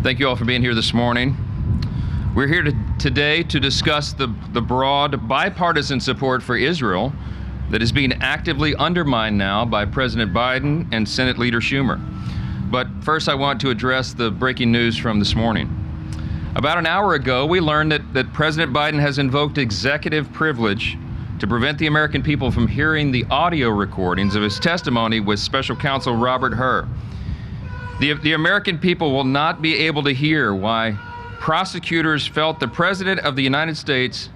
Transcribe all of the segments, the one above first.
Thank you all for being here this morning. We're here today to discuss the broad bipartisan support for Israel that is being actively undermined now by President Biden and Senate Leader Schumer. But first, I want to address the breaking news from this morning. About an hour ago, we learned that President Biden has invoked executive privilege to prevent the American people from hearing the audio recordings of his testimony with Special Counsel Robert Hur. The American people will not be able to hear why prosecutors felt the President of the United States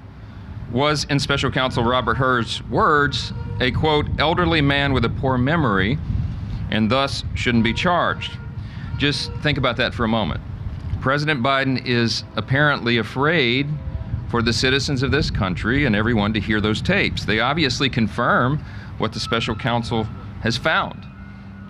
was, in Special Counsel Robert Hur's words, a, quote, elderly man with a poor memory and thus shouldn't be charged. Just think about that for a moment. President Biden is apparently afraid for the citizens of this country and everyone to hear those tapes. They obviously confirm what the special counsel has found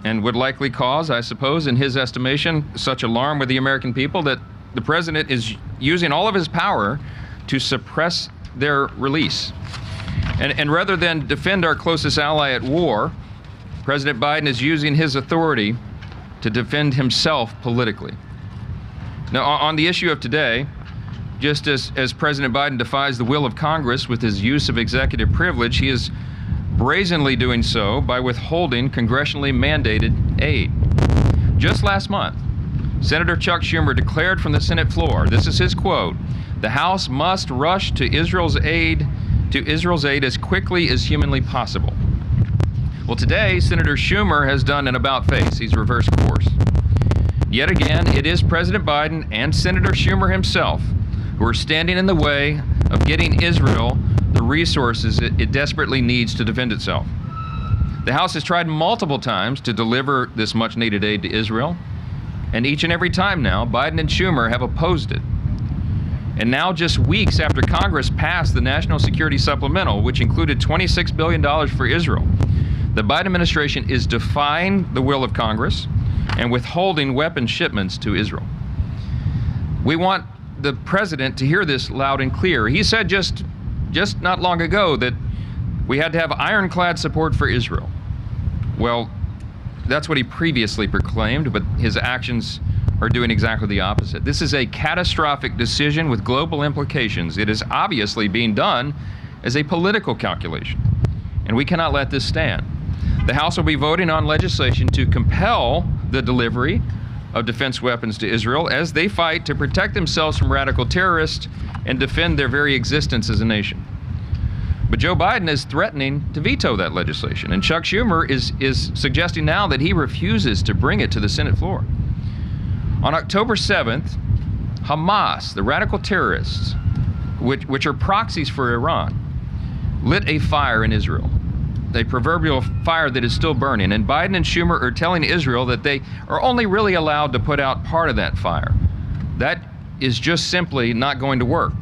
and would likely cause, I suppose, in his estimation, such alarm with the American people that the president is using all of his power to suppress their release. And rather than defend our closest ally at war, President Biden is using his authority to defend himself politically. Now, on the issue of today, just as President Biden defies the will of Congress with his use of executive privilege, he is brazenly doing so by withholding congressionally mandated aid. Just last month, Senator Chuck Schumer declared from the Senate floor, this is his quote, "The House must rush to Israel's aid as quickly as humanly possible." Well, today, Senator Schumer has done an about-face. He's reversed course. Yet again, it is President Biden and Senator Schumer himself who are standing in the way of getting Israel the resources it desperately needs to defend itself. The House has tried multiple times to deliver this much-needed aid to Israel, and each and every time now, Biden and Schumer have opposed it. And now, just weeks after Congress passed the National Security Supplemental, which included $26 billion for Israel, the Biden administration is defying the will of Congress and withholding weapons shipments to Israel. We want the president to hear this loud and clear. He said just not long ago that we had to have ironclad support for Israel. Well, that's what he previously proclaimed, but his actions are doing exactly the opposite. This is a catastrophic decision with global implications. It is obviously being done as a political calculation, and we cannot let this stand. The House will be voting on legislation to compel the delivery of defense weapons to Israel as they fight to protect themselves from radical terrorists and defend their very existence as a nation. But Joe Biden is threatening to veto that legislation, and Chuck Schumer is suggesting now that he refuses to bring it to the Senate floor. On October 7th, Hamas, the radical terrorists, which are proxies for Iran, lit a fire in Israel, a proverbial fire that is still burning. And Biden and Schumer are telling Israel that they are only really allowed to put out part of that fire. That is just simply not going to work.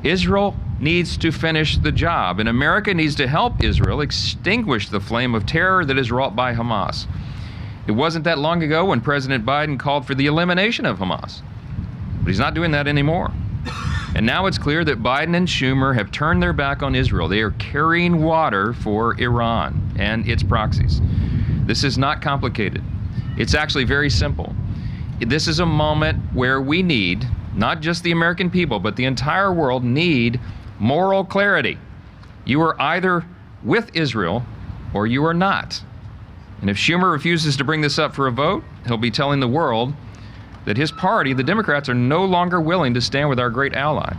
Israel needs to finish the job, and America needs to help Israel extinguish the flame of terror that is wrought by Hamas. It wasn't that long ago when President Biden called for the elimination of Hamas, but he's not doing that anymore. And now it's clear that Biden and Schumer have turned their back on Israel. They are carrying water for Iran and its proxies. This is not complicated. It's actually very simple. This is a moment where we need, not just the American people, but the entire world need moral clarity. You are either with Israel or you are not. And if Schumer refuses to bring this up for a vote, he'll be telling the world that his party, the Democrats, are no longer willing to stand with our great ally.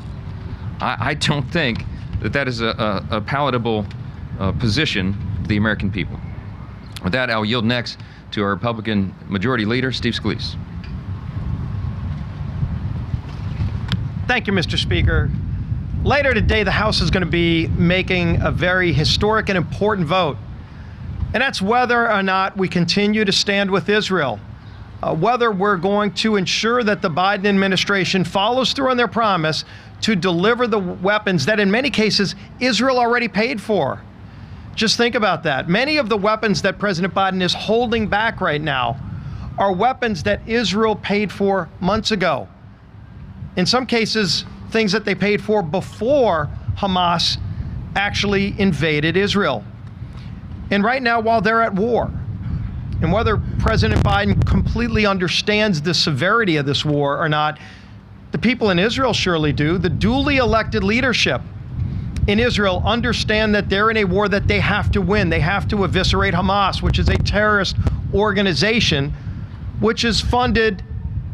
I don't think that is a palatable position to the American people. With that, I'll yield next to our Republican Majority Leader, Steve Scalise. Thank you, Mr. Speaker. Later today, the House is going to be making a very historic and important vote, and that's whether or not we continue to stand with Israel. Whether we're going to ensure that the Biden administration follows through on their promise to deliver the weapons that in many cases Israel already paid for. Just think about that. Many of the weapons that President Biden is holding back right now are weapons that Israel paid for months ago. In some cases, things that they paid for before Hamas actually invaded Israel. And right now, while they're at war, And whether President Biden completely understands the severity of this war or not, the people in Israel surely do. The duly elected leadership in Israel understand that they're in a war that they have to win. They have to eviscerate Hamas, which is a terrorist organization, which is funded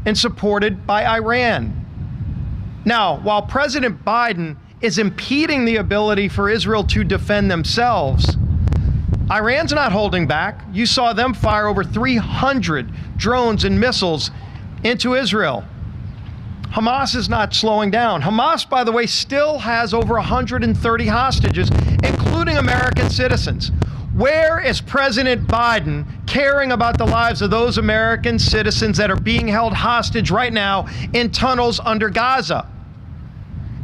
and supported by Iran. Now, while President Biden is impeding the ability for Israel to defend themselves, Iran's not holding back. You saw them fire over 300 drones and missiles into Israel. Hamas is not slowing down. Hamas, by the way, still has over 130 hostages, including American citizens. Where is President Biden caring about the lives of those American citizens that are being held hostage right now in tunnels under Gaza?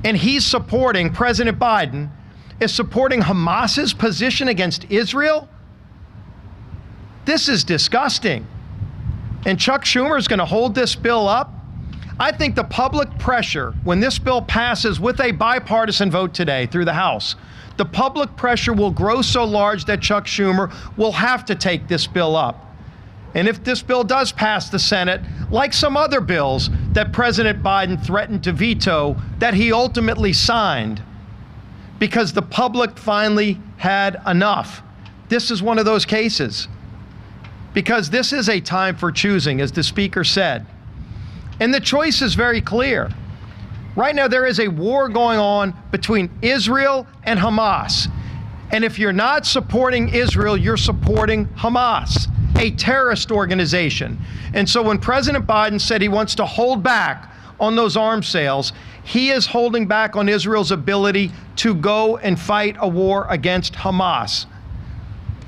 And he's supporting, President Biden is supporting Hamas's position against Israel? This is disgusting. And Chuck Schumer is going to hold this bill up. I think the public pressure, when this bill passes with a bipartisan vote today through the House, the public pressure will grow so large that Chuck Schumer will have to take this bill up. And if this bill does pass the Senate, like some other bills that President Biden threatened to veto, that he ultimately signed, because the public finally had enough. This is one of those cases. Because this is a time for choosing, as the Speaker said. And the choice is very clear. Right now, there is a war going on between Israel and Hamas. And if you're not supporting Israel, you're supporting Hamas, a terrorist organization. And so when President Biden said he wants to hold back on those arms sales, he is holding back on Israel's ability to go and fight a war against Hamas.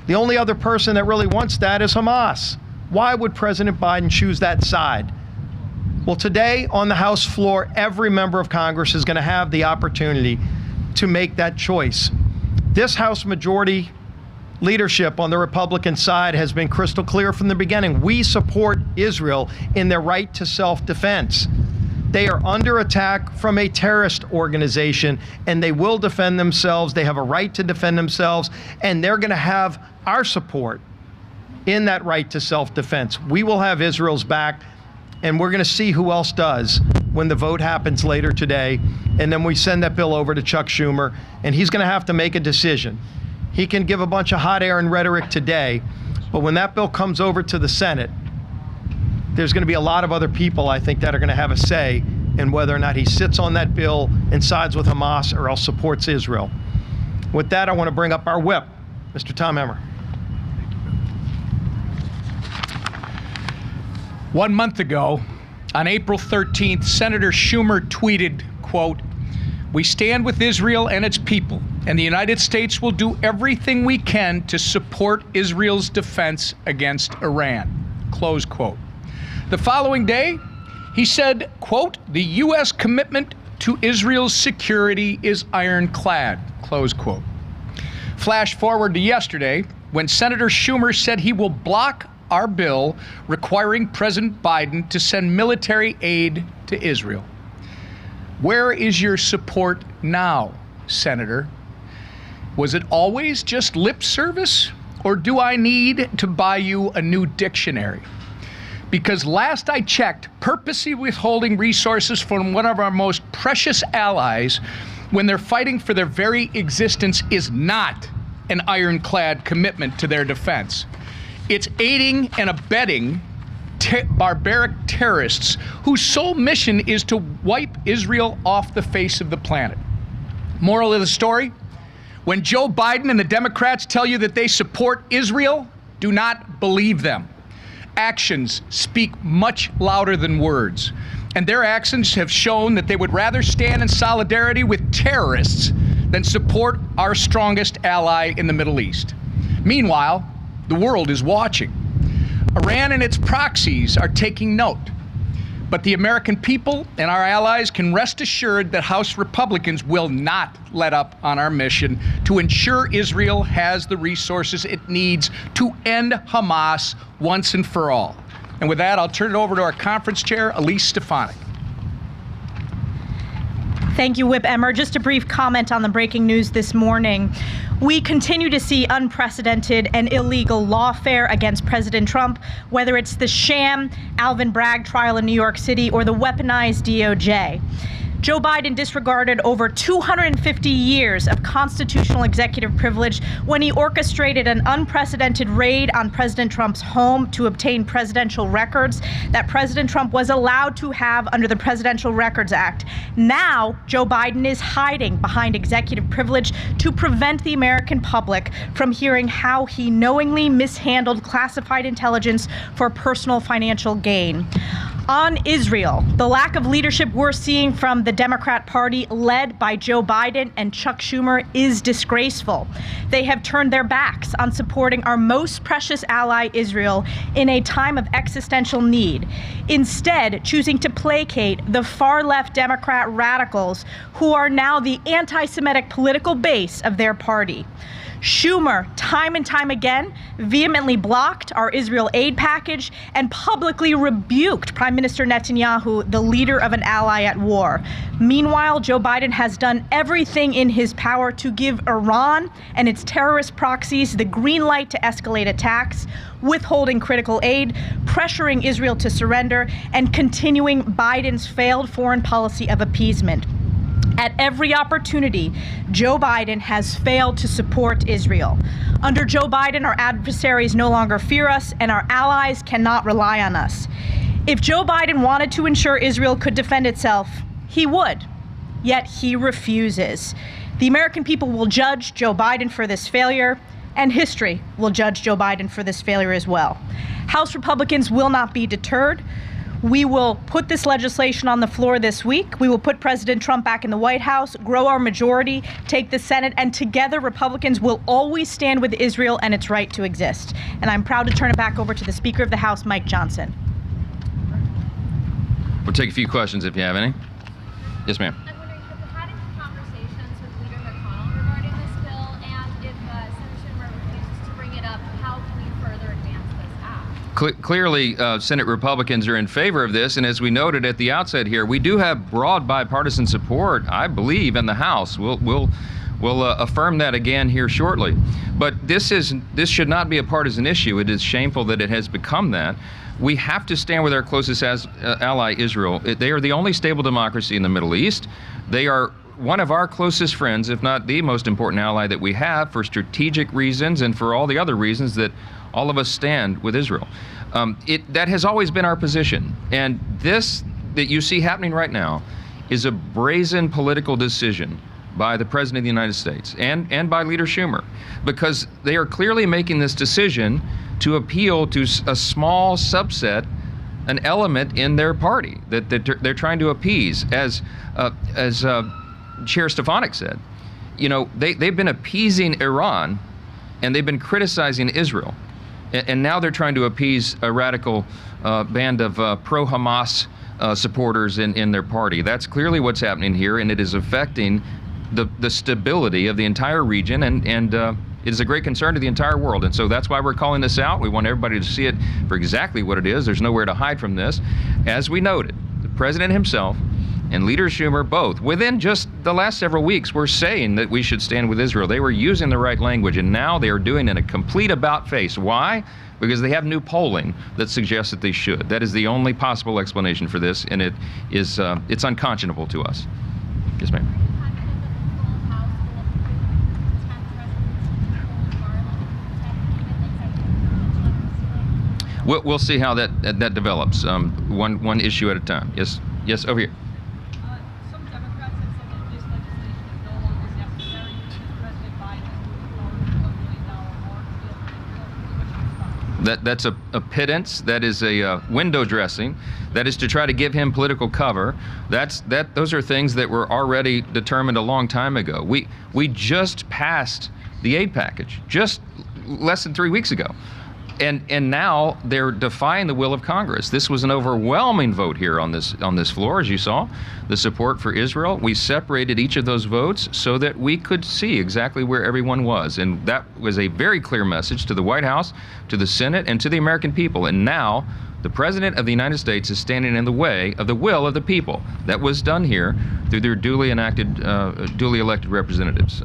The only other person that really wants that is Hamas. Why would President Biden choose that side? Well, today on the House floor, every member of Congress is going to have the opportunity to make that choice. This House majority leadership on the Republican side has been crystal clear from the beginning. We support Israel in their right to self-defense. They are under attack from a terrorist organization, and they will defend themselves. They have a right to defend themselves, and they're going to have our support in that right to self-defense. We will have Israel's back, and we're going to see who else does when the vote happens later today. And then we send that bill over to Chuck Schumer, and he's going to have to make a decision. He can give a bunch of hot air and rhetoric today, but when that bill comes over to the Senate, there's going to be a lot of other people, I think, that are going to have a say in whether or not he sits on that bill and sides with Hamas or else supports Israel. With that, I want to bring up our whip, Mr. Tom Emmer. 1 month ago, on April 13th, Senator Schumer tweeted, quote, "We stand with Israel and its people, and the United States will do everything we can to support Israel's defense against Iran," close quote. The following day, he said, quote, "The U.S. commitment to Israel's security is ironclad," close quote. Flash forward to yesterday, when Senator Schumer said he will block our bill requiring President Biden to send military aid to Israel. Where is your support now, Senator? Was it always just lip service, or do I need to buy you a new dictionary? Because last I checked, purposely withholding resources from one of our most precious allies when they're fighting for their very existence is not an ironclad commitment to their defense. It's aiding and abetting barbaric terrorists whose sole mission is to wipe Israel off the face of the planet. Moral of the story, when Joe Biden and the Democrats tell you that they support Israel, do not believe them. Actions speak much louder than words, and their actions have shown that they would rather stand in solidarity with terrorists than support our strongest ally in the Middle East. Meanwhile, the world is watching. Iran and its proxies are taking note, but the American people and our allies can rest assured that House Republicans will not let up on our mission to ensure Israel has the resources it needs to end Hamas once and for all. And with that, I'll turn it over to our conference chair, Elise Stefanik. Thank you, Whip Emmer. Just a brief comment on the breaking news this morning. We continue to see unprecedented and illegal lawfare against President Trump, whether it's the sham Alvin Bragg trial in New York City or the weaponized DOJ. Joe Biden disregarded over 250 years of constitutional executive privilege when he orchestrated an unprecedented raid on President Trump's home to obtain presidential records that President Trump was allowed to have under the Presidential Records Act. Now, Joe Biden is hiding behind executive privilege to prevent the American public from hearing how he knowingly mishandled classified intelligence for personal financial gain. On Israel, the lack of leadership we're seeing from the Democrat Party, led by Joe Biden and Chuck Schumer, is disgraceful. They have turned their backs on supporting our most precious ally, Israel, in a time of existential need, instead choosing to placate the far-left Democrat radicals who are now the anti-Semitic political base of their party. Schumer, time and time again, vehemently blocked our Israel aid package and publicly rebuked Prime Minister Netanyahu, the leader of an ally at war. Meanwhile, Joe Biden has done everything in his power to give Iran and its terrorist proxies the green light to escalate attacks, withholding critical aid, pressuring Israel to surrender, and continuing Biden's failed foreign policy of appeasement. At every opportunity, Joe Biden has failed to support Israel. Under Joe Biden, our adversaries no longer fear us, and our allies cannot rely on us. If Joe Biden wanted to ensure Israel could defend itself, he would, yet he refuses. The American people will judge Joe Biden for this failure, and history will judge Joe Biden for this failure as well. House Republicans will not be deterred. We will put this legislation on the floor this week. We will put President Trump back in the White House, grow our majority, take the Senate, and together Republicans will always stand with Israel and its right to exist. And I'm proud to turn it back over to the Speaker of the House, Mike Johnson. We'll take a few questions if you have any. Yes, ma'am. I'm wondering, have you had any conversations with Leader McConnell regarding this bill? And if Senator Schumer refuses to bring it up, how can we further advance this act? Clearly, Senate Republicans are in favor of this, and as we noted at the outset here, we do have broad bipartisan support, I believe, in the House. We'll affirm that again here shortly. But this should not be a partisan issue. It is shameful that it has become that. We have to stand with our closest ally, Israel. They are the only stable democracy in the Middle East. They are one of our closest friends, if not the most important ally that we have, for strategic reasons and for all the other reasons that all of us stand with Israel. That has always been our position. And this that you see happening right now is a brazen political decision by the President of the United States and by Leader Schumer, because they are clearly making this decision to appeal to a small subset, an element in their party that they're trying to appease. As Chair Stefanik said, you know, they've been appeasing Iran and they've been criticizing Israel. And now they're trying to appease a radical band of pro-Hamas supporters in their party. That's clearly what's happening here, and it is affecting the stability of the entire region, and it is a great concern to the entire world. And so that's why we're calling this out. We want everybody to see it for exactly what it is. There's nowhere to hide from this. As we noted, the President himself and Leader Schumer both, within just the last several weeks, were saying that we should stand with Israel. They were using the right language, and now they are doing it in a complete about-face. Why? Because they have new polling that suggests that they should. That is the only possible explanation for this, and it's unconscionable to us. Yes, ma'am. We'll see how that develops, one issue at a time. Yes, over here. Some Democrats have said that this legislation is no longer necessary because President Biden has moved forward with $1 billion more. That's a pittance. That is a window dressing. That is to try to give him political cover. Those are things that were already determined a long time ago. We just passed the aid package just less than 3 weeks ago. And now they're defying the will of Congress. This was an overwhelming vote here on this floor, as you saw, the support for Israel. We separated each of those votes so that we could see exactly where everyone was, and that was a very clear message to the White House, to the Senate, and to the American people. And now the President of the United States is standing in the way of the will of the people. That was done here through their duly elected representatives.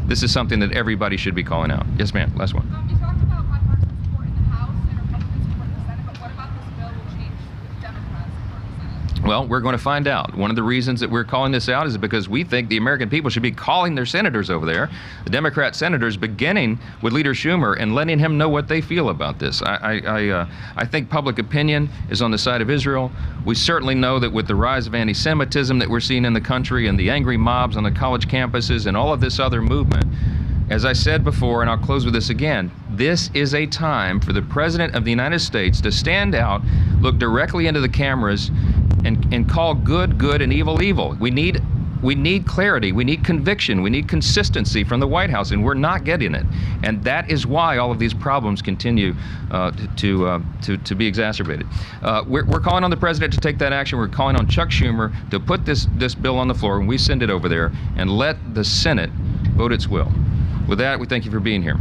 This is something that everybody should be calling out. Yes, ma'am. Last one. You talked about bipartisan support in the House and Republican support in the Senate, but what about this bill will change with Democrats support in the Senate? Well, we're going to find out. One of the reasons that we're calling this out is because we think the American people should be calling their senators over there, the Democrat senators, beginning with Leader Schumer, and letting him know what they feel about this. I think public opinion is on the side of Israel. We certainly know that with the rise of anti-Semitism that we're seeing in the country and the angry mobs on the college campuses and all of this other movement, as I said before, and I'll close with this again, this is a time for the President of the United States to stand out, look directly into the cameras, and call good good and evil evil. We need clarity, we need conviction, we need consistency from the White House, and we're not getting it. And that is why all of these problems continue to be exacerbated. We're calling on the President to take that action. We're calling on Chuck Schumer to put this bill on the floor when we send it over there and let the Senate vote its will. With that, we thank you for being here.